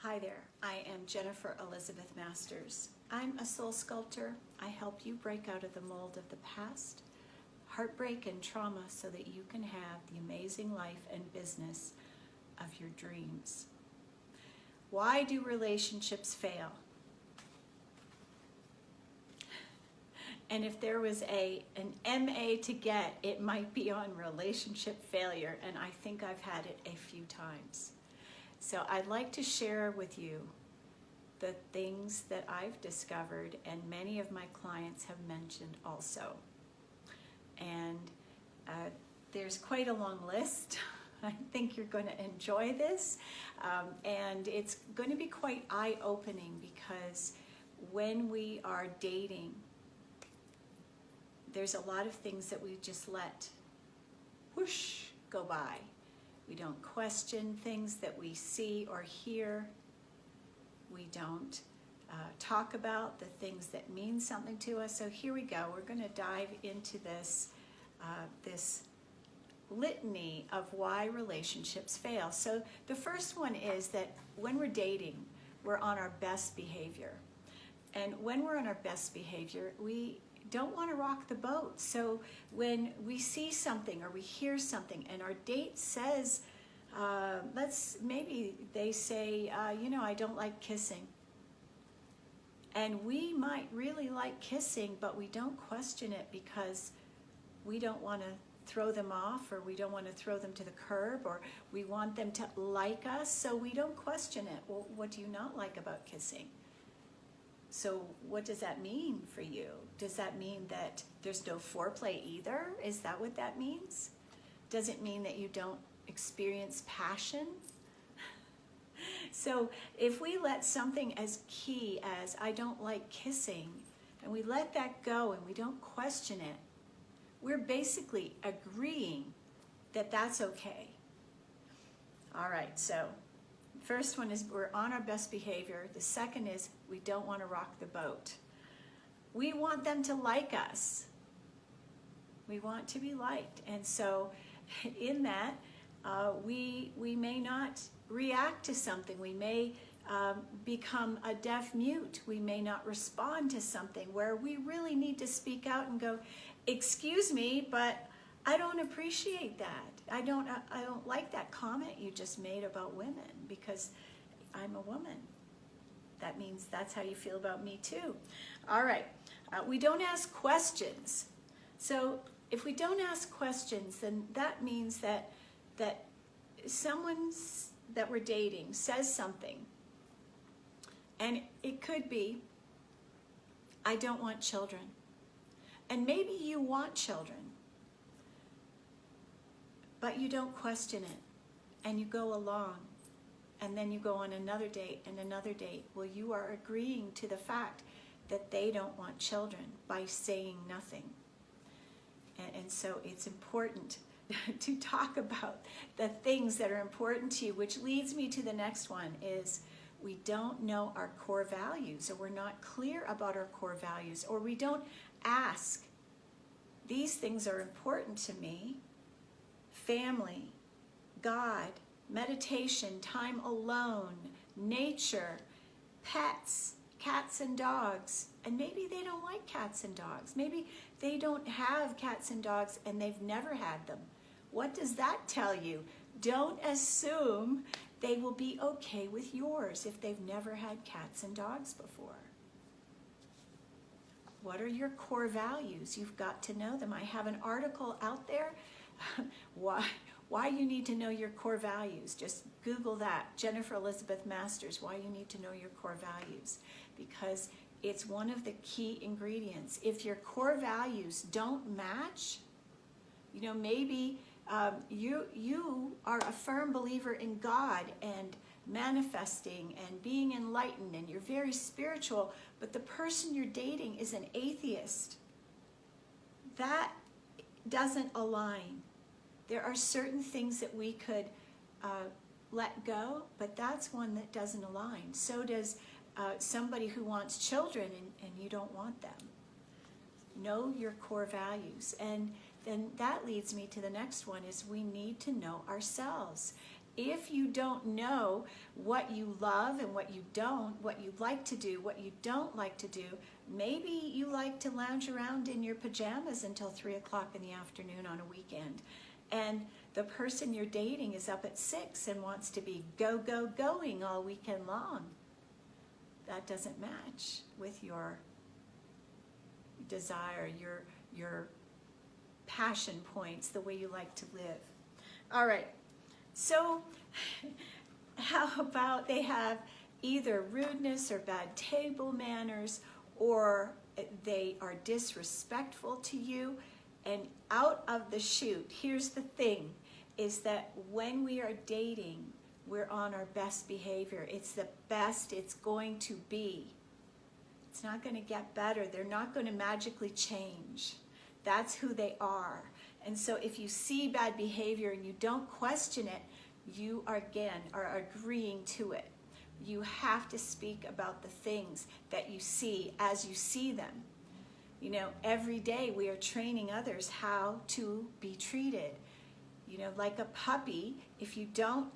Hi there, I am Jennifer Elizabeth Masters. I'm a soul sculptor. I help you break out of the mold of the past, heartbreak and trauma so that you can have the amazing life and business of your dreams. Why do relationships fail? And if there was an MA to get, it might be on relationship failure, and I think I've had it a few times. So I'd like to share with you the things that I've discovered and many of my clients have mentioned also. And there's quite a long list. I think you're going to enjoy this. And it's going to be quite eye-opening because when we are dating, there's a lot of things that we just let whoosh go by. We don't question things that we see or hear. We don't talk about the things that mean something to us. So here we go. We're going to dive into this litany of why relationships fail. So the first one is that when we're dating, we're on our best behavior. And when we're on our best behavior, we don't want to rock the boat. So when we see something or we hear something and our date says, maybe they say, I don't like kissing. And we might really like kissing, but we don't question it because we don't want to throw them off, or we don't want to throw them to the curb, or we want them to like us, so we don't question it. Well, what do you not like about kissing? So what does that mean for you? Does that mean that there's no foreplay either? Is that what that means? Does it mean that you don't experience passion? So if we let something as key as I don't like kissing, and we let that go and we don't question it, we're basically agreeing that that's okay. All right, so first one is we're on our best behavior. The second is we don't want to rock the boat. We want them to like us. We want to be liked. And so in that, we may not react to something. We may become a deaf mute. We may not respond to something where we really need to speak out and go, excuse me, but I don't appreciate that. I don't like that comment you just made about women because I'm a woman. That means that's how you feel about me too. All right, we don't ask questions. So if we don't ask questions, then that means that someone that we're dating says something. And it could be, I don't want children. And maybe you want children, but you don't question it, and you go along, and then you go on another date and another date. Well, you are agreeing to the fact that they don't want children by saying nothing. And so it's important to talk about the things that are important to you, which leads me to the next one is we don't know our core values, or we're not clear about our core values, or we don't ask, these things are important to me: family, God, meditation, time alone, nature, pets, cats and dogs. And maybe they don't like cats and dogs. Maybe they don't have cats and dogs and they've never had them. What does that tell you? Don't assume they will be okay with yours if they've never had cats and dogs before. What are your core values? You've got to know them. I have an article out there, why you need to know your core values. Just Google that, Jennifer Elizabeth Masters, why you need to know your core values. Because it's one of the key ingredients. If your core values don't match, maybe you are a firm believer in God and manifesting and being enlightened, and you're very spiritual, but the person you're dating is an atheist. That doesn't align. There are certain things that we could let go, but that's one that doesn't align. So does somebody who wants children and you don't want them. Know your core values. And then that leads me to the next one is we need to know ourselves. if you don't know what you love and what you don't, what you like to do, what you don't like to do, maybe you like to lounge around in your pajamas until 3 o'clock in the afternoon on a weekend. And the person you're dating is up at 6 and wants to be going all weekend long. That doesn't match with your desire, your passion points, the way you like to live. All right, so how about they have either rudeness or bad table manners, or they are disrespectful to you, and out of the chute, here's the thing, is that when we are dating, we're on our best behavior. It's the best it's going to be. It's not going to get better. They're not going to magically change. That's who they are. And so if you see bad behavior and you don't question it, you again are agreeing to it. You have to speak about the things that you see as you see them. You know, every day we are training others how to be treated. You know, like a puppy, if you don't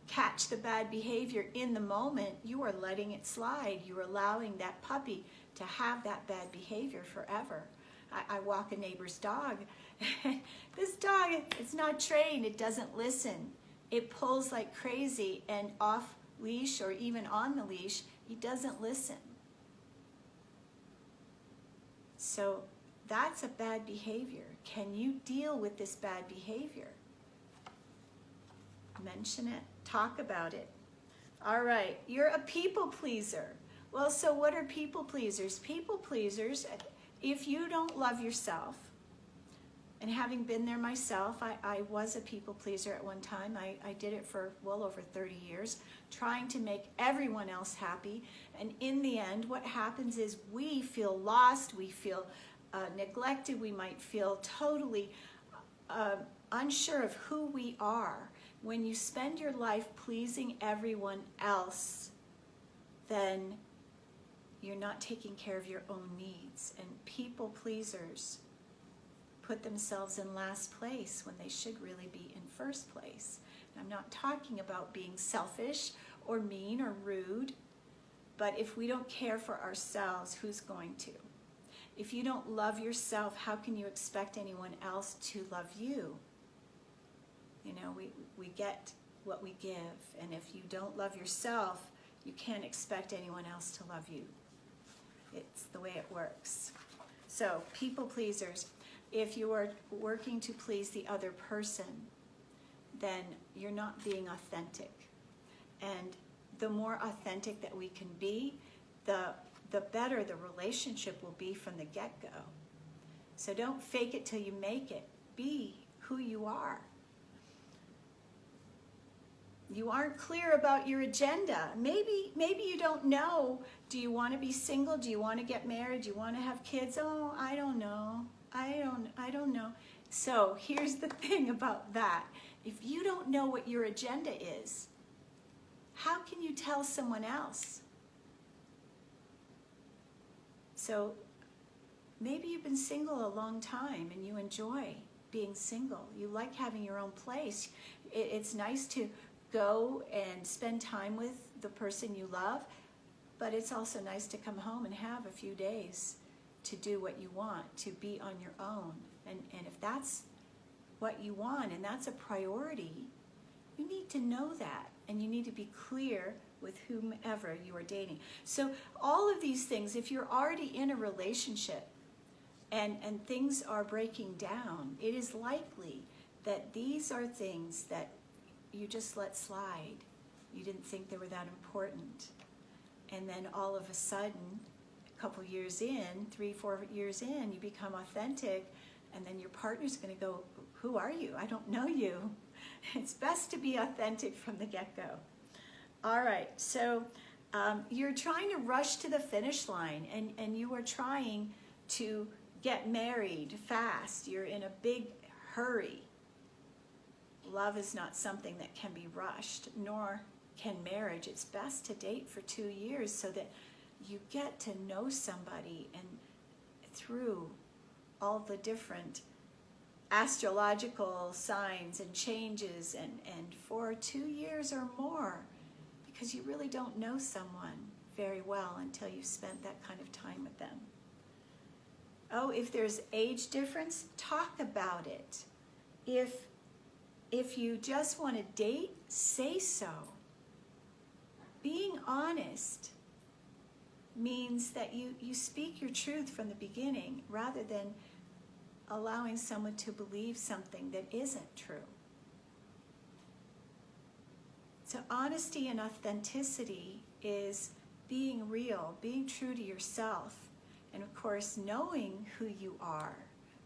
catch the bad behavior in the moment, you are letting it slide. You're allowing that puppy to have that bad behavior forever. I walk a neighbor's dog. This dog, it's not trained. It doesn't listen. It pulls like crazy, and off leash or even on the leash, he doesn't listen. So that's a bad behavior. Can you deal with this bad behavior? Mention it. Talk about it. All right, you're a people pleaser. Well, so what are people pleasers? People pleasers, if you don't love yourself, and having been there myself, I was a people pleaser at one time. I did it for well over 30 years, trying to make everyone else happy. And in the end, what happens is we feel lost, we feel neglected, we might feel totally unsure of who we are. When you spend your life pleasing everyone else, then you're not taking care of your own needs. And people pleasers put themselves in last place when they should really be in first place. And I'm not talking about being selfish or mean or rude, but if we don't care for ourselves, who's going to? If you don't love yourself, how can you expect anyone else to love you? You know, we get what we give, and if you don't love yourself, you can't expect anyone else to love you. It's the way it works. So, people pleasers, if you are working to please the other person, then you're not being authentic. And the more authentic that we can be, the better the relationship will be from the get-go. So don't fake it till you make it. Be who you are. You aren't clear about your agenda. Maybe you don't know. Do you want to be single? Do you want to get married? Do you want to have kids? Oh, I don't know. I don't know. So here's the thing about that. If you don't know what your agenda is, how can you tell someone else? So maybe you've been single a long time and you enjoy being single. You like having your own place. It's nice to go and spend time with the person you love, but it's also nice to come home and have a few days to do what you want, to be on your own. And if that's what you want and that's a priority, you need to know that, and you need to be clear with whomever you are dating. So all of these things, if you're already in a relationship and things are breaking down, it is likely that these are things that you just let slide. You didn't think they were that important. And then all of a sudden, a couple years in, 3-4 years in, you become authentic, and then your partner's going to go, who are you? I don't know you. It's best to be authentic from the get-go. All right, so you're trying to rush to the finish line, and you are trying to get married fast. You're in a big hurry. Love is not something that can be rushed, nor can marriage. It's best to date for 2 years so that you get to know somebody, and through all the different astrological signs and changes and for 2 years or more, because you really don't know someone very well until you've spent that kind of time with them. Oh, if there's age difference, talk about it. If you just want to date, say so. Being honest means that you speak your truth from the beginning rather than allowing someone to believe something that isn't true. So honesty and authenticity is being real, being true to yourself, and of course knowing who you are,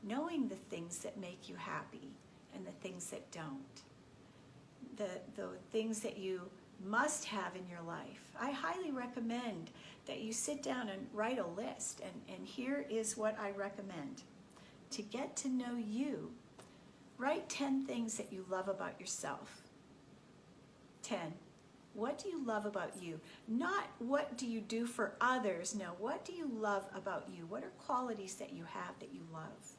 knowing the things that make you happy and the things that don't, the things that you must have in your life. I highly recommend that you sit down and write a list, and here is what I recommend. To get to know you, write 10 things that you love about yourself. 10. What do you love about you? Not what do you do for others. No, what do you love about you? What are qualities that you have that you love?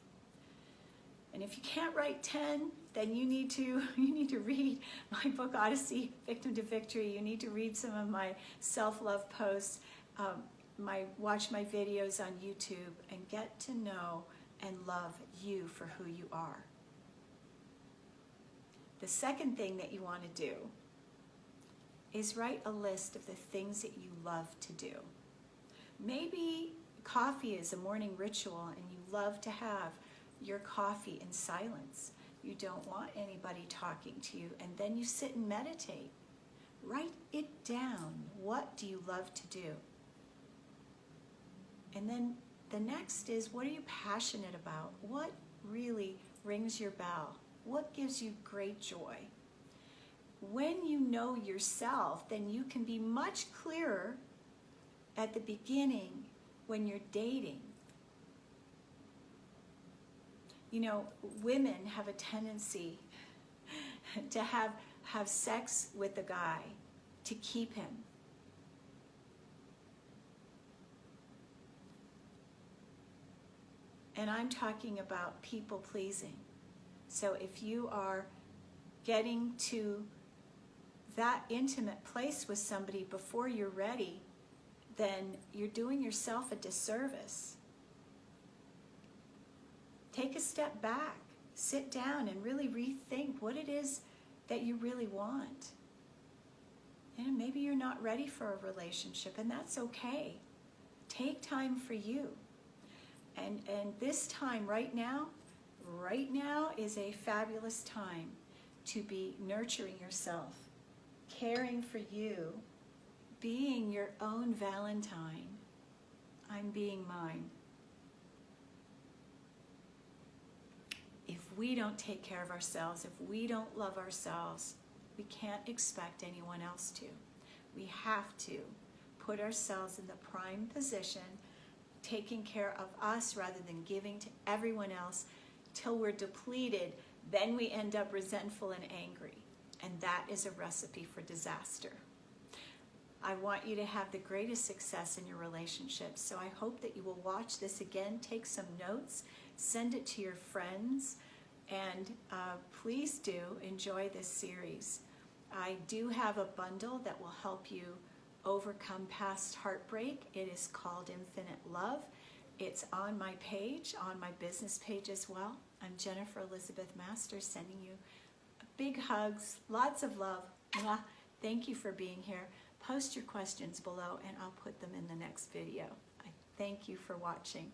And if you can't write 10, then you need to read my book, Odyssey, Victim to Victory. You need to read some of my self-love posts, watch my videos on YouTube, and get to know and love you for who you are. The second thing that you want to do is write a list of the things that you love to do. Maybe coffee is a morning ritual and you love to have your coffee in silence. You don't want anybody talking to you, and then you sit and meditate. Write it down. What do you love to do? And then the next is, what are you passionate about? What really rings your bell? What gives you great joy? When you know yourself, then you can be much clearer at the beginning when you're dating. You know, women have a tendency to have sex with a guy to keep him. And I'm talking about people pleasing. So if you are getting to that intimate place with somebody before you're ready, then you're doing yourself a disservice. Take a step back, sit down and really rethink what it is that you really want. And maybe you're not ready for a relationship, and that's okay. Take time for you. And this time right now is a fabulous time to be nurturing yourself, caring for you, being your own Valentine. I'm being mine. If we don't take care of ourselves, if we don't love ourselves, we can't expect anyone else to. We have to put ourselves in the prime position, taking care of us rather than giving to everyone else till we're depleted. Then we end up resentful and angry. And that is a recipe for disaster. I want you to have the greatest success in your relationships. So I hope that you will watch this again, take some notes, send it to your friends, and please do enjoy this series. I do have a bundle that will help you overcome past heartbreak. It is called Infinite Love. It's on my page, on my business page as well. I'm Jennifer Elizabeth Masters, sending you big hugs, lots of love. Mwah. Thank you for being here. Post your questions below and I'll put them in the next video. I thank you for watching.